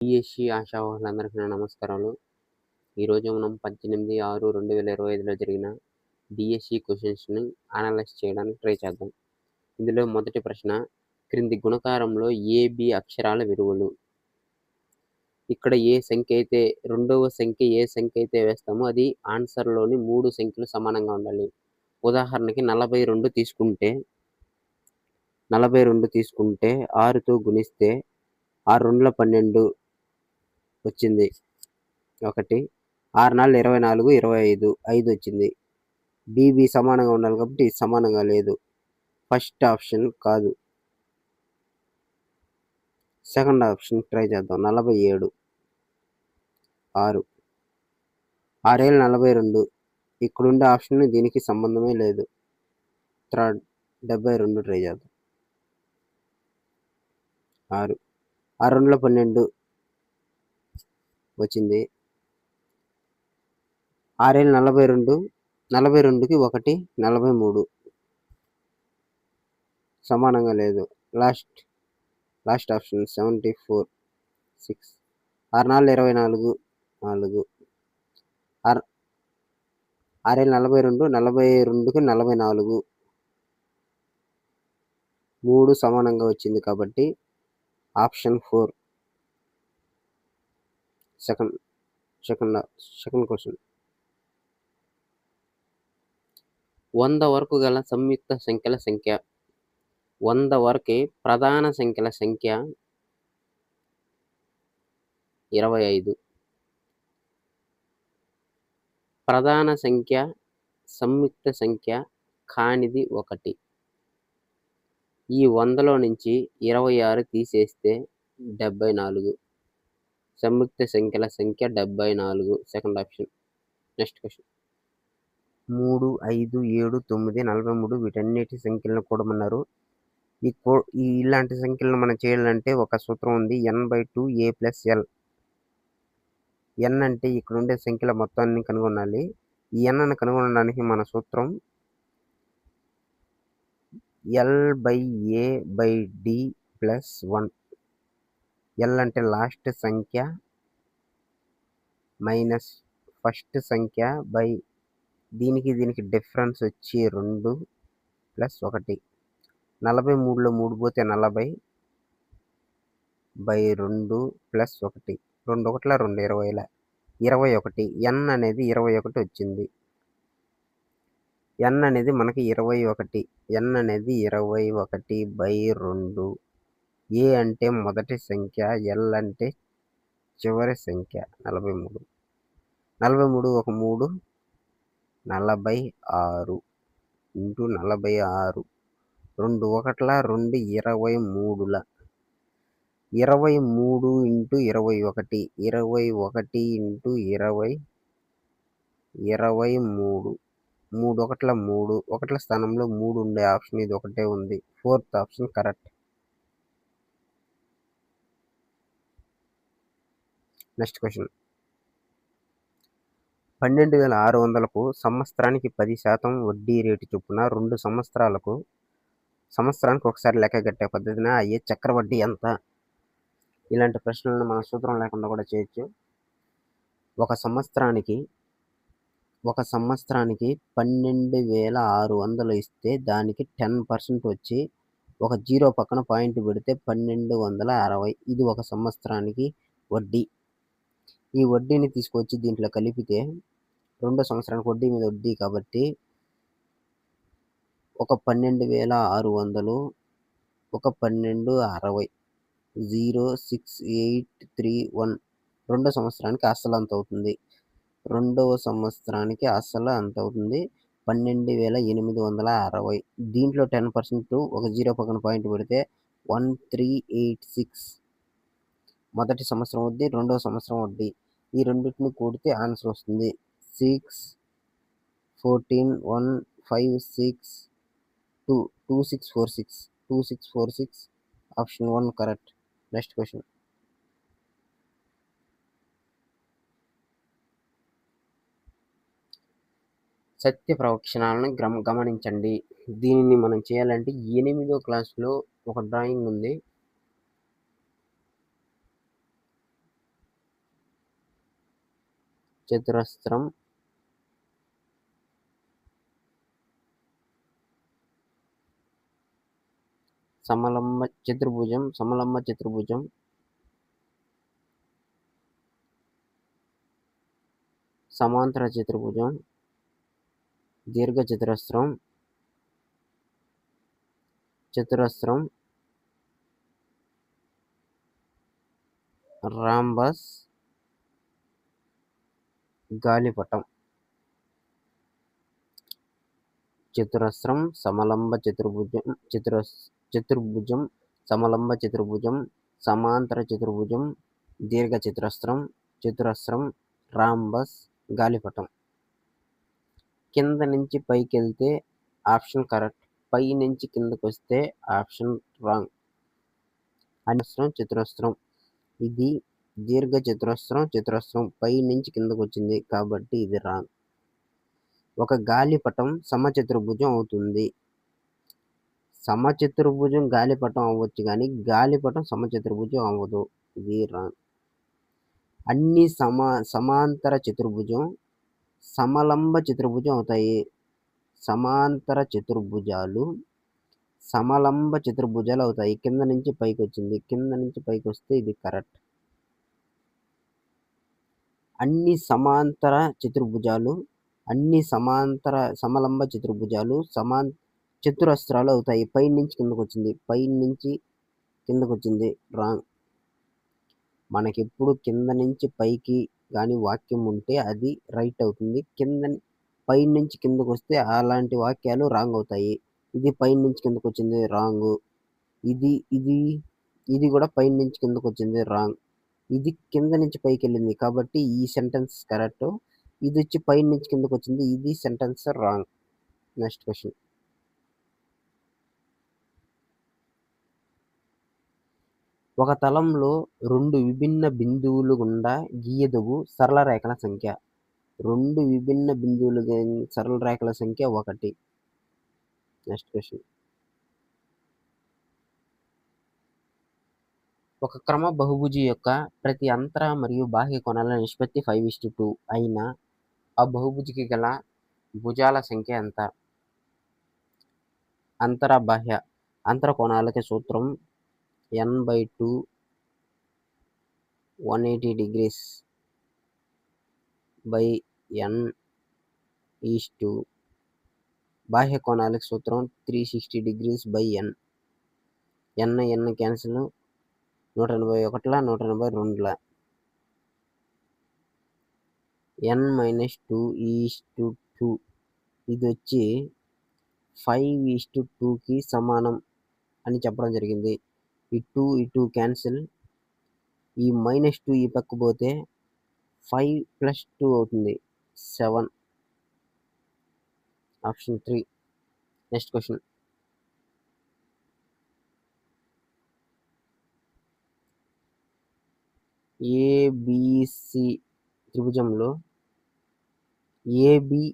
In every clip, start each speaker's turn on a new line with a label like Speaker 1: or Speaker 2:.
Speaker 1: DSC ఆశావాహులందరికీ నా నమస్కారాలు. ఈరోజు మనం 18/6/2025లో జరిగిన డిఎస్సి క్వెషన్స్‌ని అనలైజ్ చేయడానికి ట్రై చేద్దాం. ఇందులో మొదటి ప్రశ్న, క్రింది గుణకారంలో ఏ, బి అక్షరాల విలువలు? ఇక్కడ ఏ సంఖ్య అయితే రెండవ సంఖ్య ఏ సంఖ్య అయితే వేస్తామో అది ఆన్సర్‌లోని 3 సంఖ్యలు సమానంగా ఉండాలి. ఉదాహరణకి 42 తీసుకుంటే 6తో గుణిస్తే 6 రెండ్ల 12 వచ్చింది 1. 6 నాలుగు 24, 25 5 వచ్చింది. బి సమానంగా ఉండాలి కాబట్టి ఇది సమానంగా లేదు. ఫస్ట్ ఆప్షన్ కాదు. సెకండ్ ఆప్షన్ ట్రై చేద్దాం. 47 6 6 42 ఇక్కడుండే ఆప్షన్ దీనికి సంబంధమే లేదు. థర్డ్ 72 ట్రై చేద్దాం. 6 6 రెండ్ల 12 వచ్చింది. 6 42 42కి 1 43 సమానంగా లేదు. లాస్ట్ ఆప్షన్ 74 6 6 నాలుగు 24 4 6 42 42కి 44 3 సమానంగా వచ్చింది కాబట్టి ఆప్షన్ 4 సెకండ్ క్వశ్చన్. 100 వరకు గల సంయుక్త సంఖ్యల సంఖ్య. 100 వరకే ప్రధాన సంఖ్యల సంఖ్య 25. ప్రధాన సంఖ్య సంయుక్త సంఖ్య కానిది 1. ఈ 100లో నుంచి 26 తీసేస్తే 74. సంయుక్త సంఖ్యల సంఖ్య 74. Second option. Next question. 3, 5, 7, 9, 43 వీటన్నిటి సంఖ్యలను కూడమన్నారు. ఇలాంటి సంఖ్యలను మనం చేయాలంటే ఒక సూత్రం ఉంది. n/2 a + l. n అంటే ఇక్కడ ఉండే సంఖ్యల మొత్తాన్ని కనుగొనాలి. ఈ n కనుగొనడానికి మన సూత్రం l/a/d + 1. l అంటే లాస్ట్ సంఖ్య మైనస్ ఫస్ట్ సంఖ్య బై దీనికి డిఫరెన్స్ వచ్చి 2 + 1. 43లో 3 పోతే 40/2 + 1. 2 1 2 20 21. n అనేది 21 వచ్చింది. n అనేది మనకి 21. n అనేది 21/2. a అంటే మొదటి సంఖ్య, l అంటే చివరి సంఖ్య 43. 43 ఒక 3 46 ఇంటూ 46. 2 1 2 23. 23 into 21 21 into 20 23. 3 1 3 1ల స్థానంలో 3 ఉండే ఆప్షన్ ఇది ఒకటే ఉంది. Fourth option correct. Next question. 12,600కు సంవత్సరానికి 10% వడ్డీ రేటు చొప్పున 2 సంవత్సరానికి ఒకసారి లెక్క కట్టే పద్ధతిన అయ్యే చక్రవడ్డీ ఎంత? ఇలాంటి ప్రశ్నలను మనం సూత్రం లేకుండా కూడా చేయొచ్చు. ఒక సంవత్సరానికి 12,600 ఇస్తే దానికి 10% వచ్చి ఒక 0 పక్కన పాయింట్ పెడితే 1260. ఇది ఒక సంవత్సరానికి వడ్డీ. ఈ వడ్డీని తీసుకొచ్చి దీంట్లో కలిపితే రెండో సంవత్సరానికి వడ్డీ మీద వడ్డీ కాబట్టి ఒక 12,600 ఒక 1260 06831. రెండో సంవత్సరానికి అసలు అంత అవుతుంది. రెండవ సంవత్సరానికి అసలు అంత అవుతుంది 12,860. దీంట్లో 10% ఒక 0 పక్కన పాయింట్ పెడితే 1386. మొదటి సంవత్సరం వడ్డీ, రెండవ సంవత్సరం వడ్డీ. ఈ రెండింటిని కూడితే ఆన్సర్ వస్తుంది 6 14 1 5 6 2 2646. 2646 ఆప్షన్ 1 కరెక్ట్. Next question. సత్య ప్రవక్షణాలను గమనించండి. దీనిని మనం చేయాలంటే 8వ క్లాస్లో ఒక డ్రాయింగ్ ఉంది. చతురస్రం, సమలంబ చతుర్భుజం, సమలంబ చతుర్భుజం, సమాంతర చతుర్భుజం, దీర్ఘ చతురస్రం, చతురస్రం, రాంబస్, గాలిపటం. చతురస్రం, సమలంబ చతుర్భుజం, చతుర్భుజం, సమలంబ చతుర్భుజం, సమాంతర చతుర్భుజం, దీర్ఘ చతురస్రం, చతురస్రం, రాంబస్, గాలిపటం. కింద నుంచి పైకి వెళ్తే ఆప్షన్ కరెక్ట్, పై నుంచి కిందకు వస్తే ఆప్షన్ రాంగ్. చతురస్రం, చతురస్రం, ఇది దీర్ఘ చతురస్రం, చతురస్రం పై నుంచి కిందకు వచ్చింది కాబట్టి ఇది రాంగ్. ఒక గాలిపటం సమచతుర్భుజం అవుతుంది. సమచతుర్భుజం గాలిపటం అవ్వచ్చు కానీ గాలిపటం సమచతుర్భుజం అవ్వదు, ఇది రాంగ్. అన్ని సమాంతర చతుర్భుజం సమలంబ చతుర్భుజం అవుతాయి. సమాంతర చతుర్భుజాలు సమలంబ చతుర్భుజాలు అవుతాయి. కింద నుంచి పైకి వచ్చింది, కింద నుంచి పైకి వస్తే ఇది కరెక్ట్. అన్ని సమాంతర చతుర్భుజాలు సమలంబ చతుర్భుజాలు చతురస్రాలు అవుతాయి. పై నుంచి కిందకు వచ్చింది, పై నుంచి కిందకు వచ్చింది, రాంగ్. మనకి ఎప్పుడు కింద నుంచి పైకి కానీ వాక్యం ఉంటే అది రైట్ అవుతుంది. పై నుంచి కిందకు వస్తే అలాంటి వాక్యాలు రాంగ్ అవుతాయి. ఇది పై నుంచి కిందకు వచ్చింది, రాంగ్. ఇది కూడా పై నుంచి కిందకు వచ్చింది, రాంగ్. ఇది కింద నుంచి పైకి వెళ్ళింది కాబట్టి ఈ సెంటెన్స్ కరెక్ట్. ఇది వచ్చి పై నుంచి కిందకు వచ్చింది, ఇది సెంటెన్స్ రాంగ్. Next question. ఒక తలంలో 2 విభిన్న బిందువులు గుండా గీయదగు సరళ రేఖల సంఖ్య. 2 విభిన్న బిందువులు సరళ రేఖల సంఖ్య 1. Next question. ఒక క్రమ బహుభుజి యొక్క ప్రతి అంతర మరియు బాహ్య కోణాల నిష్పత్తి 5:2 అయిన ఆ బహుభుజికి గల భుజాల సంఖ్య ఎంత? అంతర బాహ్య అంతర కోణాలకి సూత్రం n/2 180 degrees by n east బాహ్య కోణాలకి సూత్రం 360 degrees by n. n cancel, 181 182 n-2:2 ఇది వచ్చి 5:2కి సమానం అని చెప్పడం జరిగింది. ఈ 2 క్యాన్సిల్, ఈ -2 ఈ పక్క పోతే 5 + 2 అవుతుంది, 7. ఆప్షన్ 3. Next question. ఏబిసి త్రిభుజంలో ఏబి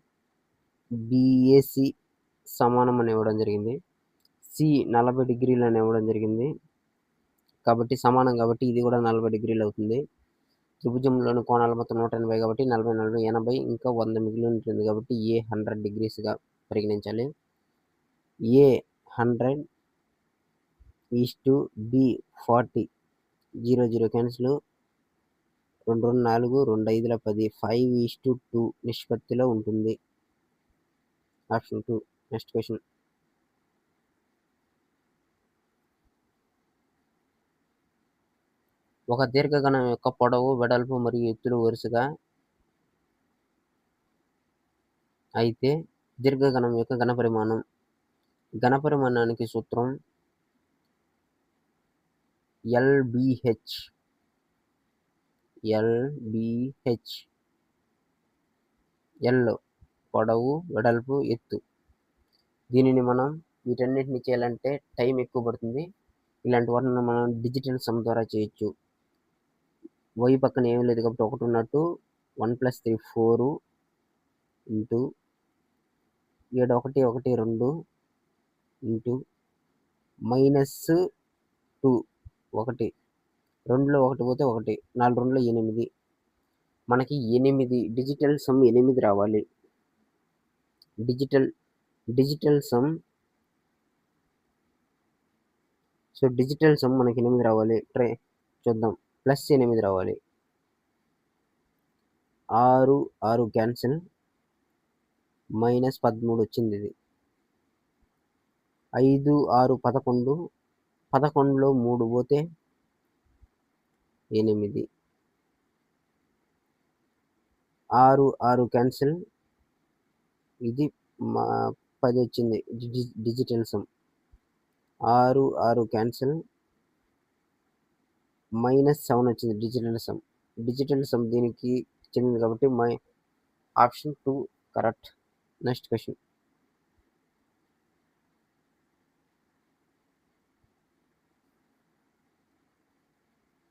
Speaker 1: బిఏసి సమానం అని ఇవ్వడం జరిగింది. సి 40 డిగ్రీలు అని ఇవ్వడం జరిగింది కాబట్టి సమానం, కాబట్టి ఇది కూడా 40 డిగ్రీలు అవుతుంది. త్రిభుజంలోని కోణాలు మొత్తం 180 కాబట్టి 40 40 80 ఇంకా 100 మిగిలి ఉంటుంది కాబట్టి ఏ 100 degreesగా పరిగణించాలి. ఏ 100 బి 40 0 0 క్యాన్సిల్, 2 2 4 2 5 10 5:2 నిష్పత్తిలో ఉంటుంది. ఆప్షన్ 2. Next question. ఒక దీర్ఘగణం యొక్క పొడవు, వెడల్పు మరియు ఎత్తులు వరుసగా అయితే దీర్ఘగణం యొక్క ఘనపరిమాణానికి సూత్రం LBH. L పొడవు, వెడల్పు, ఎత్తు. దీనిని మనం వీటన్నిటిని చేయాలంటే టైం ఎక్కువ పడుతుంది. ఇలాంటి వాటిని మనం డిజిటల్ సమ్ ద్వారా చేయొచ్చు. y పక్కన ఏమీ లేదు కాబట్టి 1 ఉన్నట్టు 1 + 3 4 ఇంటూ 7 1 1 2 ఇంటూ -2 1 2లో 1 పోతే 1 4 2 8 మనకి 8 డిజిటల్ సమ్ 8 రావాలి. డిజిటల్ సమ్ డిజిటల్ సమ్ మనకి 8 రావాలి. చూద్దాం. +8 రావాలి. 6 6 క్యాన్సిల్, -13 వచ్చింది ఇది. 5 6 11, 11లో 3 పోతే 8, 6 6 క్యాన్సిల్, ఇది 10 వచ్చింది డిజిటల్ సమ్. 6 6 క్యాన్సిల్, -7 వచ్చింది డిజిటల్ సమ్ దీనికి చెందింది కాబట్టి ఆప్షన్ 2 కరెక్ట్. Next question.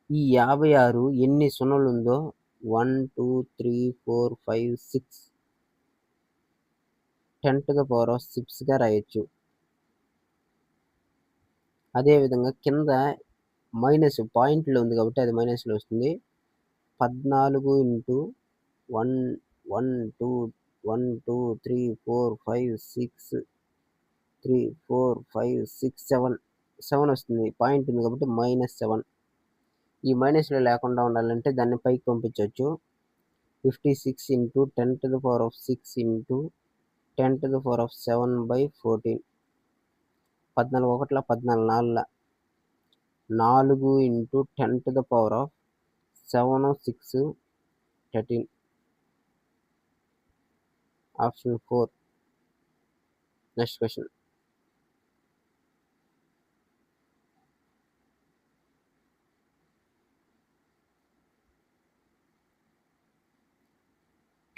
Speaker 1: ఈ 56 ఎన్ని సున్నలుందో 1 2 3 4 5 6 10⁻⁶గా రాయొచ్చు. అదేవిధంగా కింద మైనస్ పాయింట్లో ఉంది కాబట్టి అది మైనస్లో వస్తుంది. 14 ఇంటూ 1 1 2 1 2 3 4 5 6 3 4 5 6 7 వస్తుంది. పాయింట్ ఉంది కాబట్టి -7. ఈ మైనస్లో లేకుండా ఉండాలంటే దాన్ని పైకి పంపించవచ్చు. 56 into 10⁻⁶ into 10⁻⁷/14. 14 1 14 4 into 10⁻⁷ 6 13. Option 4. Next question.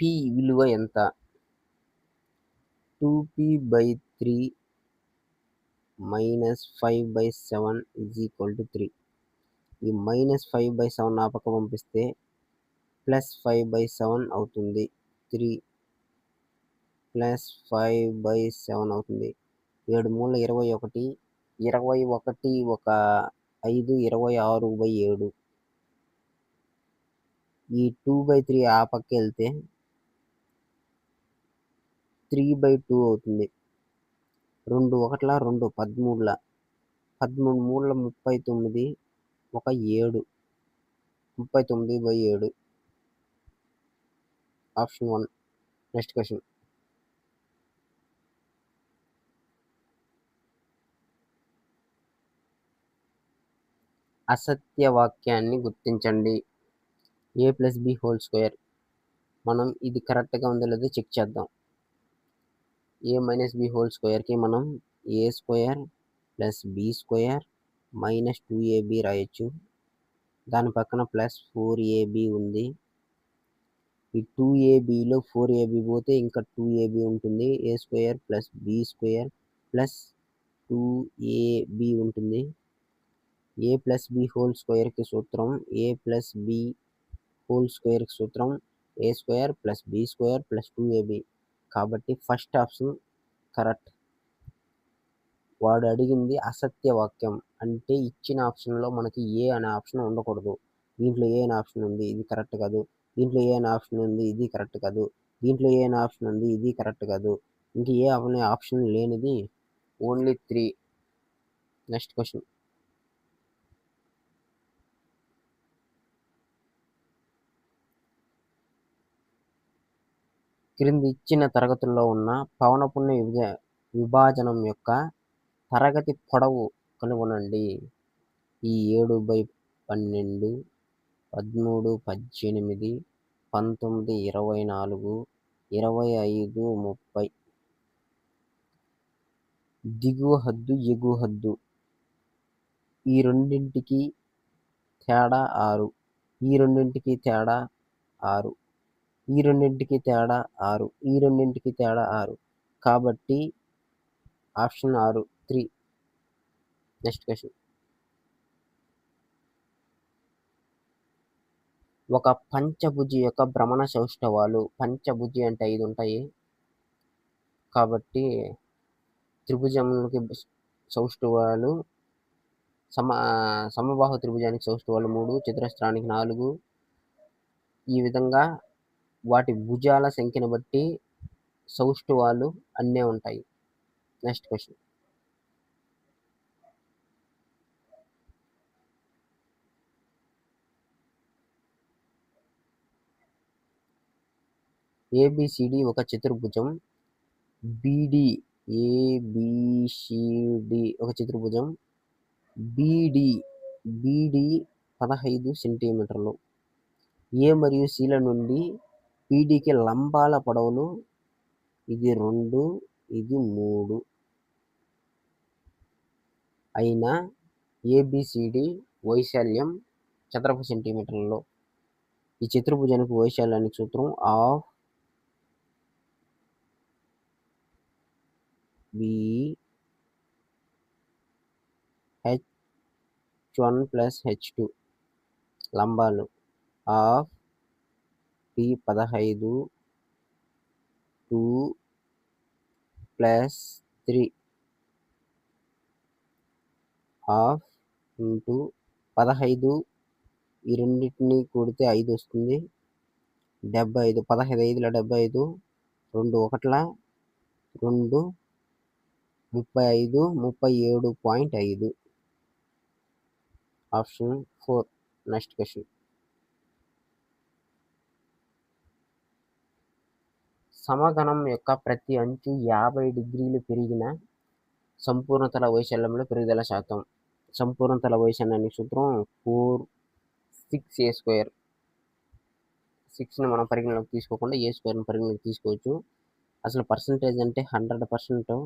Speaker 1: p విలువ ఎంత? 2p/3 -5/7 = 3. ఈ -5/7 ఆ పక్క పంపిస్తే +5/7 అవుతుంది. 3 +5/7 అవుతుంది. 7 మూల 21, 21 ఒక 5 26/7. ఈ 2/3 ఆ పక్క వెళ్తే 3/2 అవుతుంది. 2 1 2 13 13 మూల 39 ఒక 7 39/7. ఆప్షన్ 1. Next question. అసత్య వాక్యాన్ని గుర్తించండి. a+b². మనం ఇది కరెక్ట్గా ఉందో లేదో చెక్ చేద్దాం. a-b² మనం a² + b² -2ab రాయొచ్చు. దాని పక్కన +4ab ఉంది. ఈ 2abలో 4ab పోతే ఇంకా 2ab ఉంటుంది. a² + b² + 2ab ఉంటుంది. a+b² సూత్రం a+b² సూత్రం a² + b² + 2ab. కాబట్టి ఫస్ట్ ఆప్షన్ కరెక్ట్. వాడు అడిగింది అసత్య వాక్యం అంటే ఇచ్చిన ఆప్షన్లో మనకి ఏ అనే ఆప్షన్ ఉండకూడదు. దీంట్లో ఏ అనే ఆప్షన్ ఉంది, ఇది కరెక్ట్ కాదు. దీంట్లో ఏ అనే ఆప్షన్ ఉంది, ఇది కరెక్ట్ కాదు. దీంట్లో ఏ అనే ఆప్షన్ ఉంది, ఇది కరెక్ట్ కాదు. ఇంక ఏ అనే ఆప్షన్ లేనిది ఓన్లీ 3. Next question. క్రింది ఇచ్చిన తరగతుల్లో ఉన్న పౌనఃపున్య విభాజనం యొక్క తరగతి పొడవు కనుగొనండి. ఈ 7/12, 13, 18, 19, 24, 25, 30. దిగువ హద్దు ఎగువ హద్దు ఈ రెండింటికి తేడా 6. ఈ రెండింటికి తేడా 6. ఈ రెండింటికి తేడా 6. ఈ రెండింటికి తేడా 6. కాబట్టి ఆప్షన్ 6 3. Next question. ఒక పంచభుజి యొక్క భ్రమణ సౌష్ఠవాలు. పంచభుజి అంటే 5 ఉంటాయి కాబట్టి త్రిభుజములకి సౌష్ఠవాలు సమబాహు త్రిభుజానికి సౌష్ఠవాలు 3, చతురస్రానికి 4, ఈ విధంగా వాటి భుజాల సంఖ్యను బట్టి సౌష్ఠవాలు అన్నీ ఉంటాయి. Next question. ఏబిసిడి ఒక చతుర్భుజం. ఏబిసిడి ఒక చతుర్భుజం. బిడి 15 సెంటీమీటర్లు. ఏ మరియు సిల నుండి పిడికి లంబాల పొడవులు ఇది 2, ఇది 3 అయిన ఏబిసిడి వైశాల్యం చదరపు సెంటీమీటర్లలో. ఈ చతుర్భుజానికి వైశాల్యానికి సూత్రం ఆఫ్ H1 + H2 లంబాలు ఆఫ్ P15 2 + 3 ఆఫ్ ఇంటూ 15 ఈ రెండింటిని కూడితే 5 వస్తుంది. 75 15 5ల 75 2 1ల 2 35 37.5. ఆప్షన్ 4. Next question. సమఘనం యొక్క ప్రతి అంచు 50 డిగ్రీలు పెరిగిన సంపూర్ణతల వైశాల్యంలో పెరుగుదల శాతం. సంపూర్ణతల వైశాల్యానికి సూత్రం 4/6a². 6ని మనం పరిగణలోకి తీసుకోకుండా a² పరిగణలోకి తీసుకోవచ్చు. అసలు పర్సంటేజ్ అంటే 100%.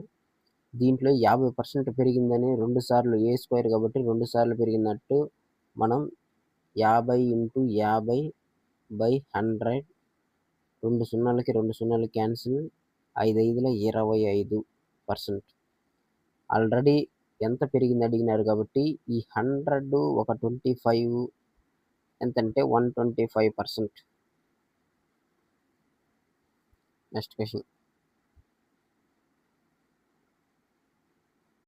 Speaker 1: దీంట్లో 50% పెరిగిందని 2 సార్లు a² కాబట్టి 2 సార్లు పెరిగినట్టు మనం 50 × 50/100 2 సున్నాలకి 2 సున్నాలు క్యాన్సిల్ 5 5ల 25%. ఆల్రెడీ ఎంత పెరిగింది అడిగినారు కాబట్టి ఈ 100 ఒక 25 ఎంతంటే 125%. Next question.